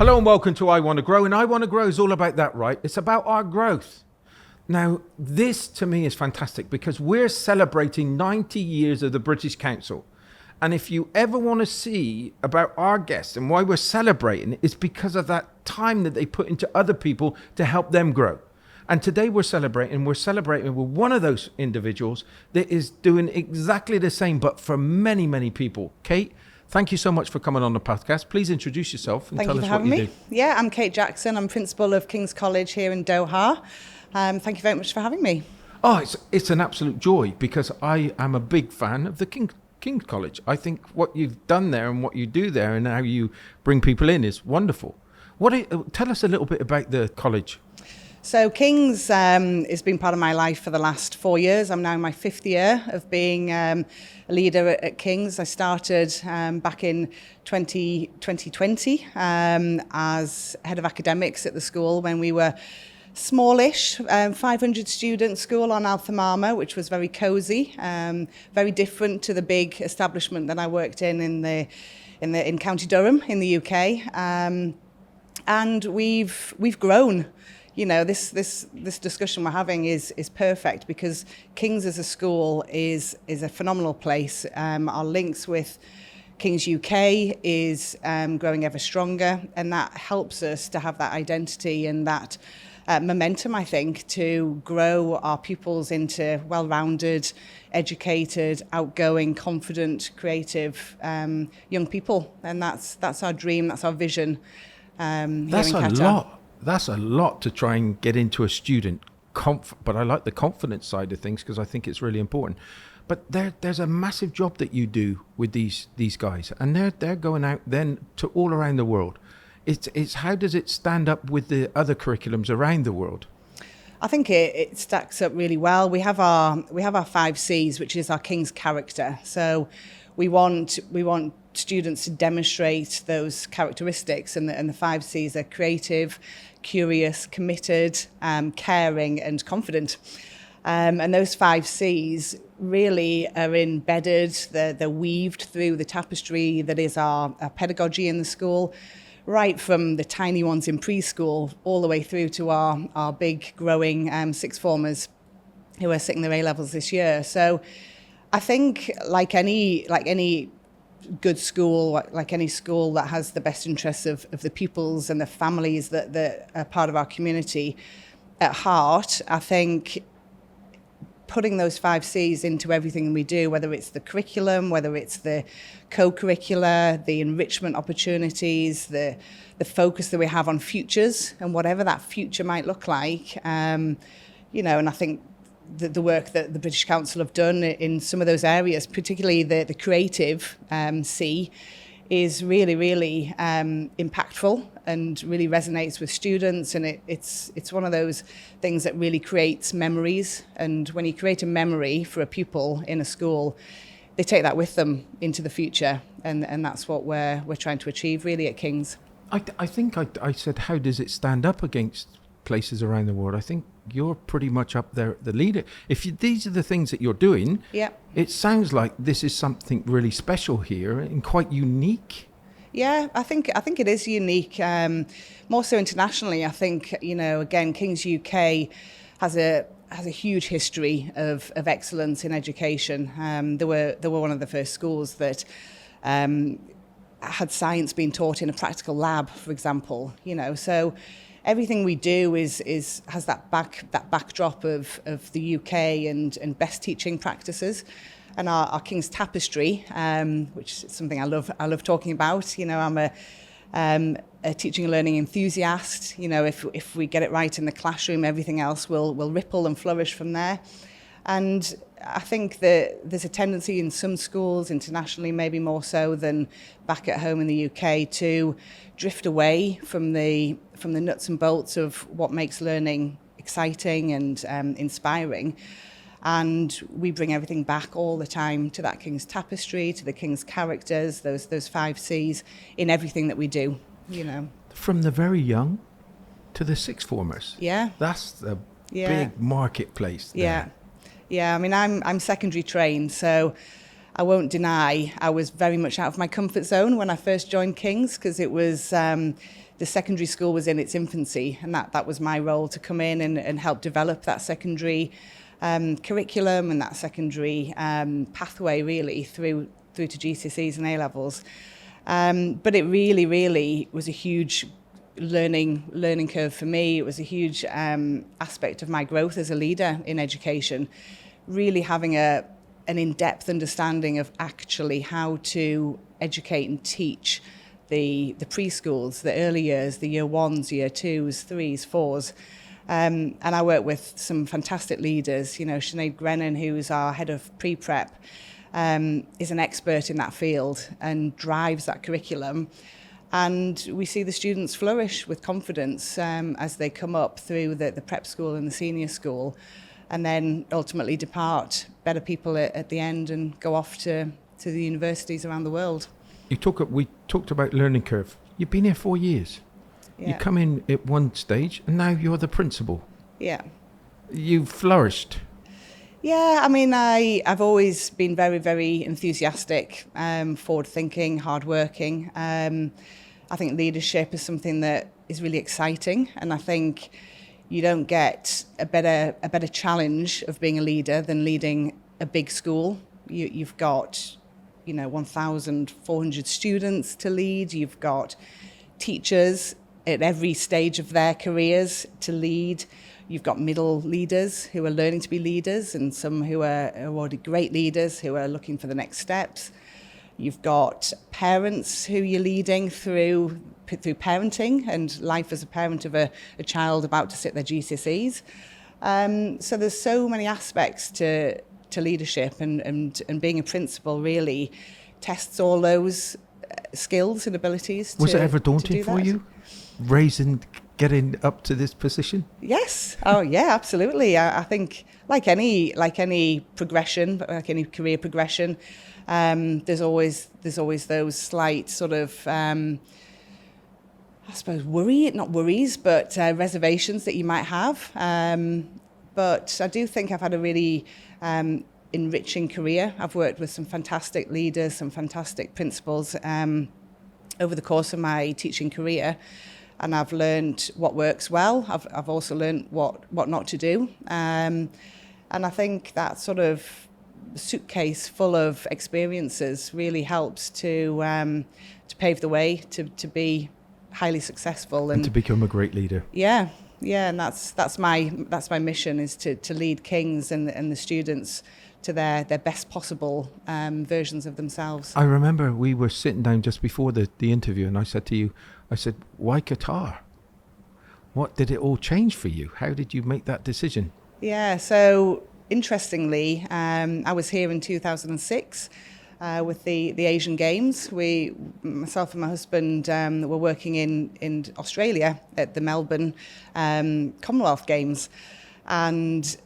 Hello and welcome to I Want to Grow, and I Want to Grow is all about that, right? It's about our growth. Now, this to me is fantastic because we're celebrating 90 years of the British Council. And if you ever want to see about our guests and why we're celebrating, it's because of that time that they put into other people to help them grow. And today we're celebrating with one of those individuals that is doing exactly the same, but for many, many people. Kate, thank you so much for coming on the podcast. Please introduce yourself and tell us what you do. Yeah, I'm Kate Jackson. I'm principal of King's College here in Doha. Thank you very much for having me. Oh, it's an absolute joy because I am a big fan of the King's College. I think what you've done there and what you do there and how you bring people in is wonderful. Tell us a little bit about the college. So King's has been part of my life for the last 4 years. I'm now in my 5th year of being a leader at King's. I started back in 2020 as head of academics at the school when we were smallish, 500 student school on 𝗚𝗂𝗪, which was very cosy, very different to the big establishment that I worked in County Durham in the UK. And we've grown. You know, this discussion we're having is perfect because King's as a school is a phenomenal place. Our links with King's UK is growing ever stronger, and that helps us to have that identity and that momentum, I think, to grow our pupils into well-rounded, educated, outgoing, confident, creative young people. And that's our dream, that's our vision here in Qatar. That's a lot to try and get into a student, but I like the confidence side of things because I think it's really important. But there's a massive job that you do with these guys, and they're going out then to all around the world. It's how does it stand up with the other curriculums around the world? I think it stacks up really well. We have our 5 Cs, which is our King's character. So we want students to demonstrate those characteristics, and the 5 Cs are creative, curious, committed, caring, and confident. And those 5 Cs really are embedded, they're weaved through the tapestry that is our pedagogy in the school, right from the tiny ones in preschool all the way through to our big growing 6th formers who are sitting their A-levels this year. So I think like any good school, like any school that has the best interests of the pupils and the families that are part of our community at heart, I think putting those 5 Cs into everything we do, whether it's the curriculum, whether it's the co-curricular, the enrichment opportunities, the focus that we have on futures and whatever that future might look like, and I think the work that the British Council have done in some of those areas, particularly the creative C, is really, really impactful and really resonates with students. And it's one of those things that really creates memories. And when you create a memory for a pupil in a school, they take that with them into the future. And that's what we're trying to achieve really at King's. I think I said, how does it stand up against places around the world? I think you're pretty much up there, the leader. These are the things that you're doing, it sounds like this is something really special here and quite unique. Yeah, I think it is unique, more so internationally. I think, again, King's UK has a huge history of excellence in education. They were one of the first schools that had science being taught in a practical lab, for example. So everything we do has that backdrop of the UK and best teaching practices, and our King's Tapestry, which is something I love talking about. I'm a teaching and learning enthusiast. If we get it right in the classroom, everything else will ripple and flourish from there. And I think that there's a tendency in some schools, internationally maybe more so than back at home in the UK, to drift away from the nuts and bolts of what makes learning exciting and inspiring. And we bring everything back all the time to that King's Tapestry, to the King's characters, those 5 Cs in everything that we do. From the very young to the 6th formers. Yeah. That's the big marketplace there. Yeah, I mean, I'm secondary trained, so I won't deny I was very much out of my comfort zone when I first joined King's, because it was the secondary school was in its infancy, and that was my role, to come in and help develop that secondary curriculum and that secondary pathway really through to GCSEs and A-levels. But it really was a huge learning curve for me. It was a huge aspect of my growth as a leader in education, really having an in-depth understanding of actually how to educate and teach the preschools, the early years, the year ones, year twos, threes, fours. And I work with some fantastic leaders. You know, 𝗚𝘀𝘀𝘁, who's our head of pre-prep, is an expert in that field and drives that curriculum. And we see the students flourish with confidence as they come up through the prep school and the senior school, and then ultimately depart better people at the end and go off to the universities around the world. We talked about learning curve. You've been here 4 years. Yeah. You come in at one stage and now you're the principal. Yeah. You've flourished. Yeah, I mean, I've always been very enthusiastic, forward-thinking, hard-working. I think leadership is something that is really exciting, and I think you don't get a better challenge of being a leader than leading a big school. You've got, 1,400 students to lead. You've got teachers at every stage of their careers to lead. You've got middle leaders who are learning to be leaders, and some who are already great leaders who are looking for the next steps. You've got parents who you're leading through parenting and life as a parent of a child about to sit their GCSEs. So there's so many aspects to leadership, and being a principal really tests all those skills and abilities. Was it ever daunting for you, getting up to this position? Yes. Oh, yeah, absolutely. I think like any progression, like any career progression, there's always those slight sort of, I suppose, not worries, but reservations that you might have. But I do think I've had a really enriching career. I've worked with some fantastic leaders, some fantastic principals over the course of my teaching career. And I've learned what works well. I've also learned what not to do. And I think that sort of suitcase full of experiences really helps to pave the way to be highly successful and to become a great leader. Yeah, and that's my mission, is to lead Kings and the students to their best possible versions of themselves. I remember we were sitting down just before the interview, and I said to you, why Qatar? What did it all change for you? How did you make that decision? Yeah, so interestingly, I was here in 2006 with the Asian Games. Myself and my husband were working in Australia at the Melbourne Commonwealth Games, and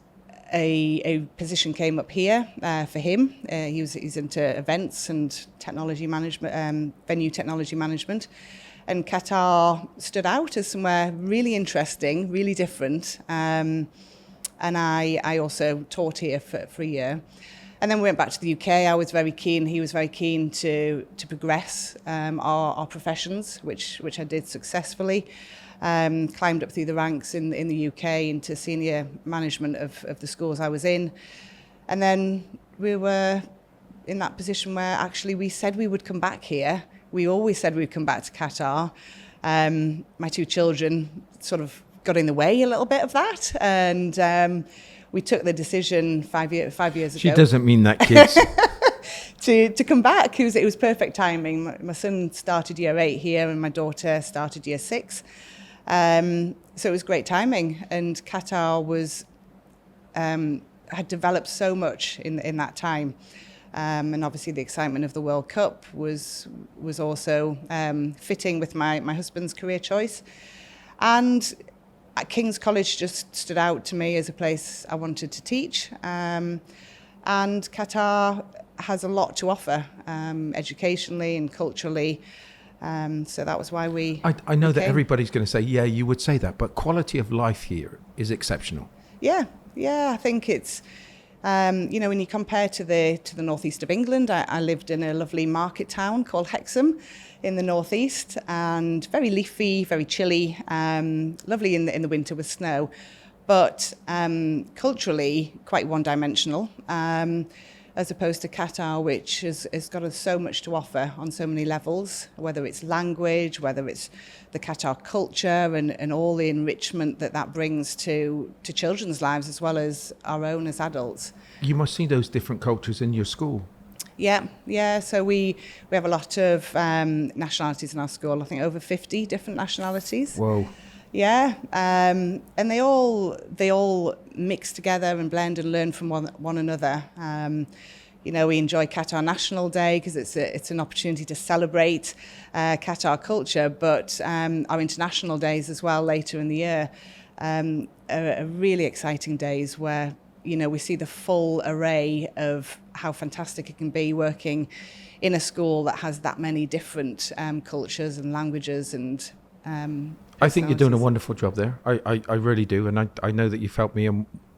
a position came up here for him. He's into events and technology management, venue technology management. And Qatar stood out as somewhere really interesting, really different. And I also taught here for a year. And then we went back to the UK. I was very keen, he was very keen to progress our professions, which I did successfully. Climbed up through the ranks in the UK into senior management of the schools I was in. And then we were in that position where actually we said we would come back here. We always said we'd come back to Qatar. My two children sort of got in the way a little bit of that, and we took the decision 5 years ago. She doesn't mean that, kids. to come back. It was perfect timing. My son started year 8 here, and my daughter started year 6. So it was great timing, and Qatar had developed so much in that time. And obviously the excitement of the World Cup was also fitting with my husband's career choice. And at King's College just stood out to me as a place I wanted to teach. And Qatar has a lot to offer, educationally and culturally. So that was why I know that everybody's going to say, yeah, you would say that, but quality of life here is exceptional. Yeah, I think it's You know, when you compare to the northeast of England, I lived in a lovely market town called Hexham in the northeast, and very leafy, very chilly, lovely in the winter with snow, but culturally quite one-dimensional, as opposed to Qatar, which has got so much to offer on so many levels, whether it's language, whether it's the Qatar culture and all the enrichment that brings to children's lives as well as our own as adults. You must see those different cultures in your school. Yeah. So we have a lot of nationalities in our school. I think over 50 different nationalities. Whoa. Yeah, and they all mix together and blend and learn from one another. You know, we enjoy Qatar National Day because it's an opportunity to celebrate Qatar culture, but our international days as well later in the year are really exciting days where, you know, we see the full array of how fantastic it can be working in a school that has that many different cultures and languages and I think you're doing a wonderful job there. I really do. And I know that you've helped me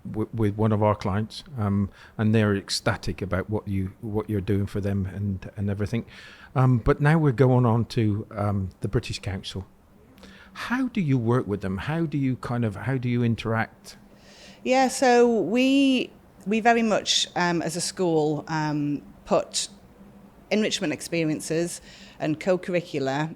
with one of our clients, and they're ecstatic about what you're doing for them and everything. But now we're going on to the British Council. How do you work with them? How do you interact? Yeah, so we very much as a school put enrichment experiences and co-curricular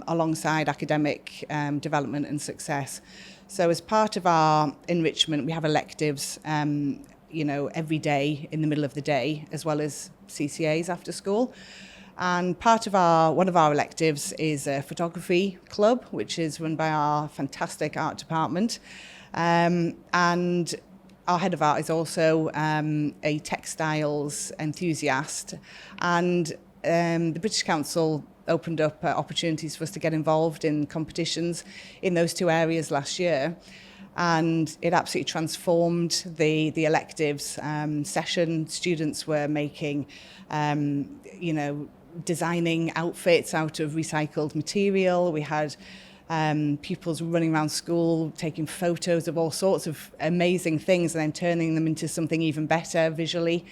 alongside academic development and success. So as part of our enrichment, we have electives, you know, every day in the middle of the day, as well as CCAs after school. And one of our electives is a photography club, which is run by our fantastic art department. And our head of art is also a textiles enthusiast, and the British Council opened up opportunities for us to get involved in competitions in those two areas last year, and it absolutely transformed the electives session. Students were making, you know, designing outfits out of recycled material. We had pupils running around school taking photos of all sorts of amazing things and then turning them into something even better visually.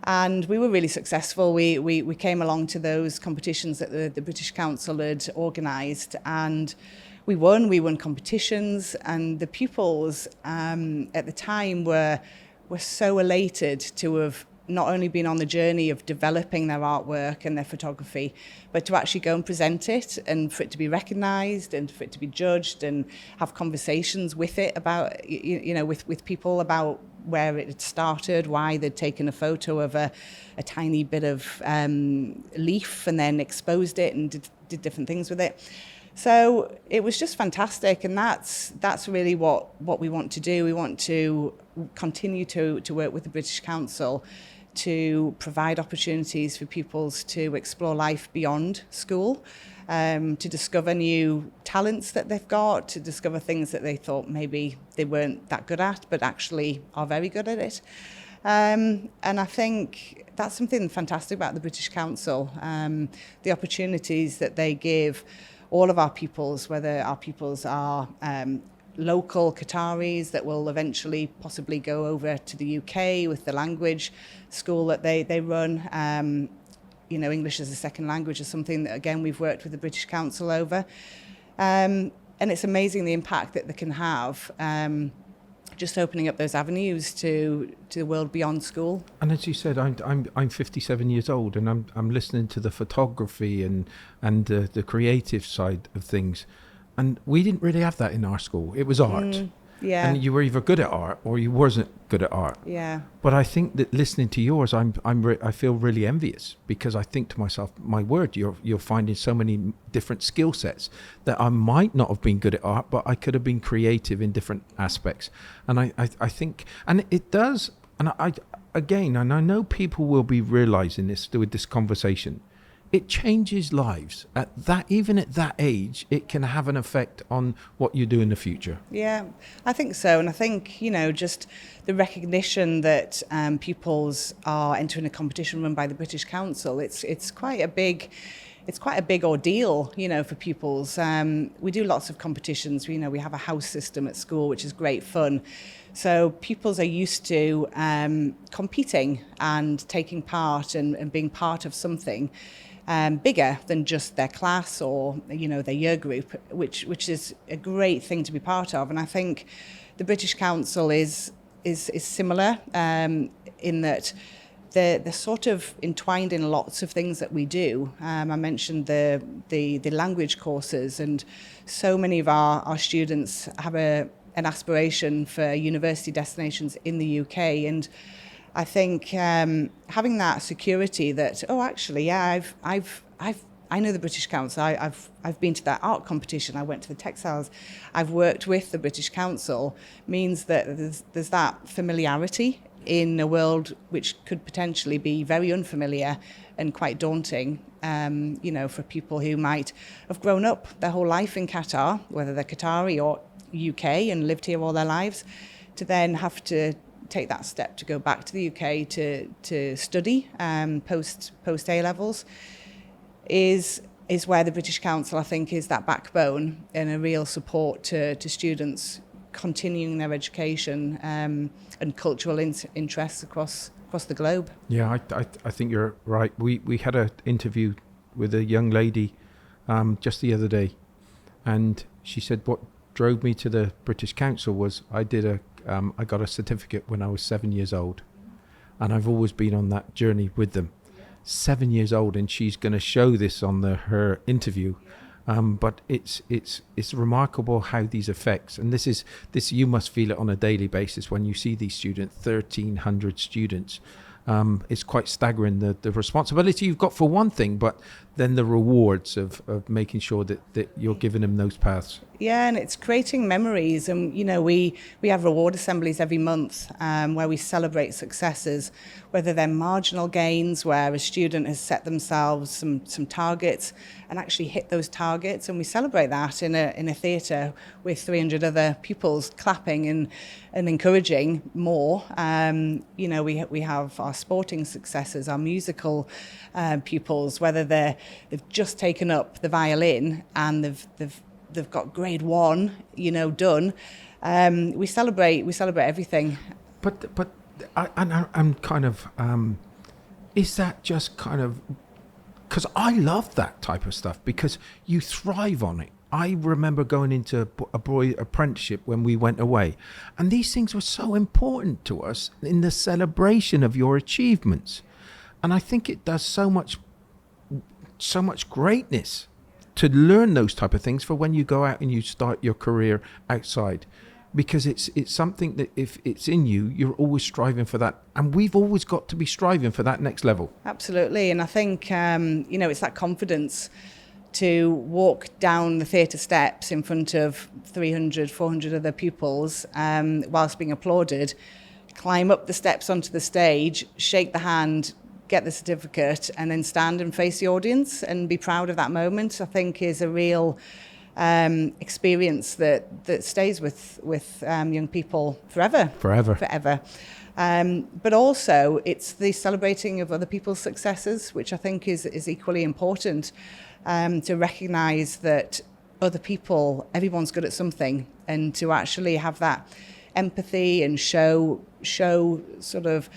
And we were really successful. We came along to those competitions that the British Council had organised, and we won competitions, and the pupils at the time were so elated to have not only been on the journey of developing their artwork and their photography, but to actually go and present it and for it to be recognised and for it to be judged and have conversations with it about, you know, with people about where it had started, why they'd taken a photo of a tiny bit of leaf and then exposed it and did different things with it. So it was just fantastic, and that's really what we want to do. We want to continue to work with the British Council to provide opportunities for pupils to explore life beyond school, to discover new talents that they've got, to discover things that they thought maybe they weren't that good at, but actually are very good at it. And I think that's something fantastic about the British Council, the opportunities that they give all of our pupils, whether our pupils are local Qataris that will eventually possibly go over to the UK with the language school that they run. You know, English as a second language is something that, again, we've worked with the British Council over. And it's amazing the impact that they can have, just opening up those avenues to the world beyond school. And as you said, I'm 57 years old, and I'm listening to the photography and the creative side of things, and we didn't really have that in our school. It was art. Yeah. And you were either good at art or you wasn't good at art. Yeah. But I think that listening to yours, I feel really envious, because I think to myself, my word, you're finding so many different skill sets that I might not have been good at art, but I could have been creative in different aspects. And I think, and it does, and I know people will be realizing this with this conversation. It changes lives even at that age. It can have an effect on what you do in the future. Yeah, I think so. And I think, you know, just the recognition that pupils are entering a competition run by the British Council, it's quite a big it's quite a big ordeal, for pupils. We do lots of competitions. We have a house system at school, which is great fun. So pupils are used to competing and taking part and being part of something bigger than just their class or, their year group, which is a great thing to be part of. And I think the British Council is similar in that they're sort of entwined in lots of things that we do. I mentioned the language courses, and so many of our students have an aspiration for university destinations in the UK. And I think having that security that, I know the British Council. I've been to that art competition. I went to the textiles. I've worked with the British Council, means that there's that familiarity in a world which could potentially be very unfamiliar and quite daunting, for people who might have grown up their whole life in Qatar, whether they're Qatari or UK and lived here all their lives, to then have to take that step to go back to the UK to study post A-levels is where the British Council, I think, is that backbone and a real support to students continuing their education and cultural interests across the globe. Yeah, I think you're right. We had an interview with a young lady just the other day, and she said what drove me to the British Council was I got a certificate when I was 7 years old, and I've always been on that journey with them. 7 years old, and she's going to show this on her interview. But it's remarkable how these effects, and this you must feel it on a daily basis when you see these students, 1,300 students. It's quite staggering the responsibility you've got for one thing, but then the rewards of making sure that you're giving them those paths. Yeah, and it's creating memories. And, we have reward assemblies every month where we celebrate successes, whether they're marginal gains, where a student has set themselves some targets and actually hit those targets. And we celebrate that in a theatre with 300 other pupils clapping and encouraging more. We have our sporting successes, our musical pupils, whether they've just taken up the violin and they've got grade 1, done. We celebrate everything. But I'm kind of is that just kind of because I love that type of stuff because you thrive on it. I remember going into a boy apprenticeship when we went away, and these things were so important to us in the celebration of your achievements. And I think it does so much greatness to learn those type of things for when you go out and you start your career outside, because it's something that if it's in you, you're always striving for that. And we've always got to be striving for that next level. Absolutely. And I think, it's that confidence to walk down the theatre steps in front of 300, 400 other pupils whilst being applauded, climb up the steps onto the stage, shake the hand, get the certificate, and then stand and face the audience and be proud of that moment, I think is a real experience that stays with young people forever. But also it's the celebrating of other people's successes, which I think is equally important, to recognise that other people, everyone's good at something, and to actually have that empathy and show sort of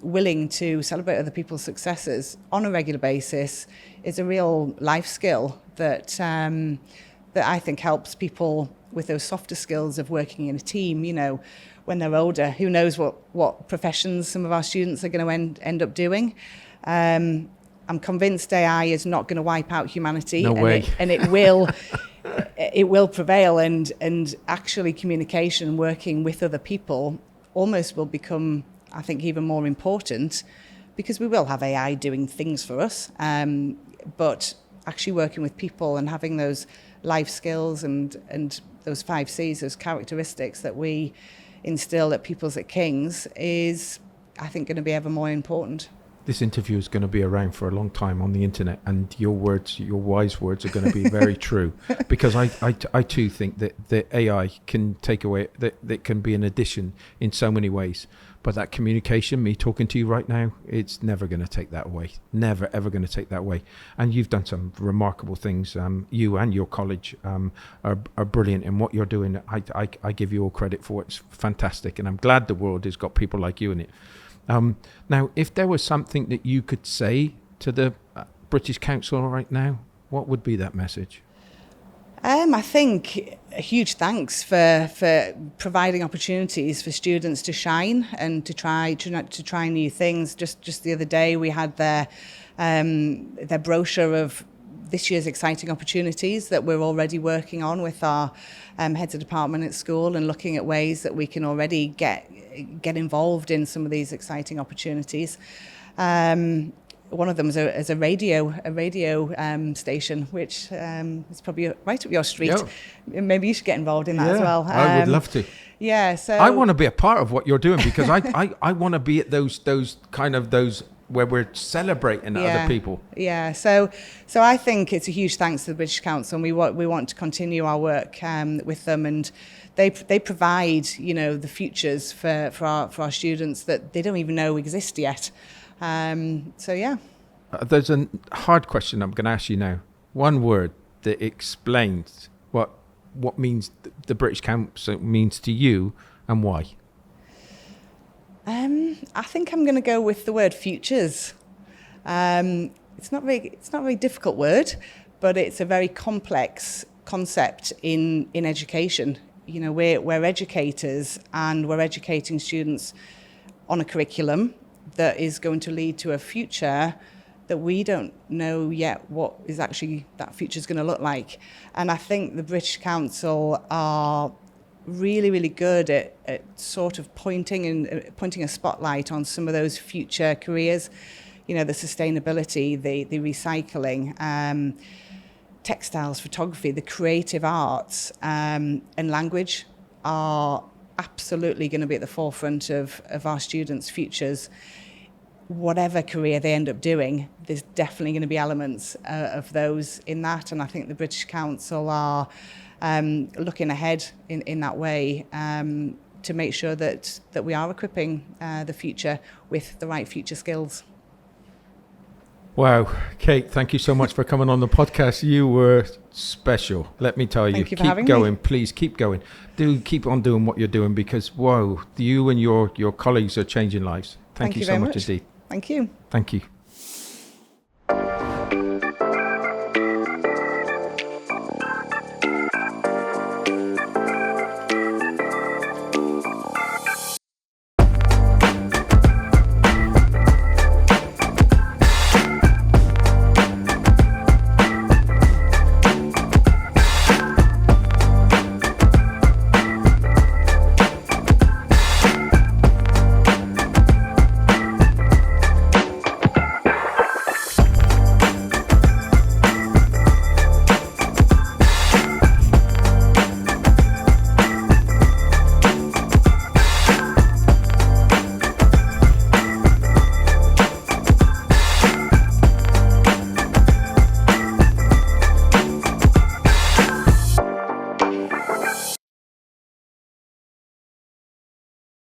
willing to celebrate other people's successes on a regular basis is a real life skill that I think helps people with those softer skills of working in a team. When they're older, who knows what professions some of our students are going to end up doing. I'm convinced AI is not going to wipe out humanity. No way. And it will it will prevail, and actually communication, working with other people, almost will become, I think, even more important, because we will have AI doing things for us, but actually working with people and having those life skills and those 5 Cs, those characteristics that we instill at Pupils at King's, is, I think, going to be ever more important. This interview is going to be around for a long time on the internet, and your words, your wise words, are going to be very true. Because I too think that AI can take away, that can be an addition in so many ways. But that communication, me talking to you right now, it's never going to take that away. Never, ever going to take that away. And you've done some remarkable things. You and your college are brilliant in what you're doing. I give you all credit for it. It's fantastic. And I'm glad the world has got people like you in it. Now, if there was something that you could say to the British Council right now, what would be that message? I think a huge thanks for providing opportunities for students to shine and to try new things. Just the other day, we had their brochure of this year's exciting opportunities that we're already working on with our heads of department at school, and looking at ways that we can already get involved in some of these exciting opportunities. One of them is a radio station, which is probably right up your street. Yeah. Maybe you should get involved in that as well. I would love to. Yeah, so I want to be a part of what you're doing, because I want to be at those where we're celebrating other people. Yeah, so I think it's a huge thanks to the British Council, and we want to continue our work with them, and they provide the futures for our students that they don't even know exist yet. There's a hard question I'm going to ask you now. One word that explains what means the British Council means to you, and why. I think I'm going to go with the word futures. It's not a very difficult word, but it's a very complex concept in education. We're educators, and we're educating students on a curriculum that is going to lead to a future that we don't know yet what is actually that future is going to look like. And I think the British Council are really, really good at sort of pointing a spotlight on some of those future careers, the sustainability, the recycling, textiles, photography, the creative arts, and language are absolutely going to be at the forefront of our students' futures. Whatever career they end up doing, there's definitely going to be elements of those in that, and I think the British Council are looking ahead in that way to make sure that we are equipping the future with the right future skills. Wow, Kate, thank you so much for coming on the podcast. You were special, let me tell you. Thank you for keep having going, me. Please keep going. Do keep on doing what you're doing, because whoa, you and your colleagues are changing lives. Thank you so very much indeed. Thank you. Thank you.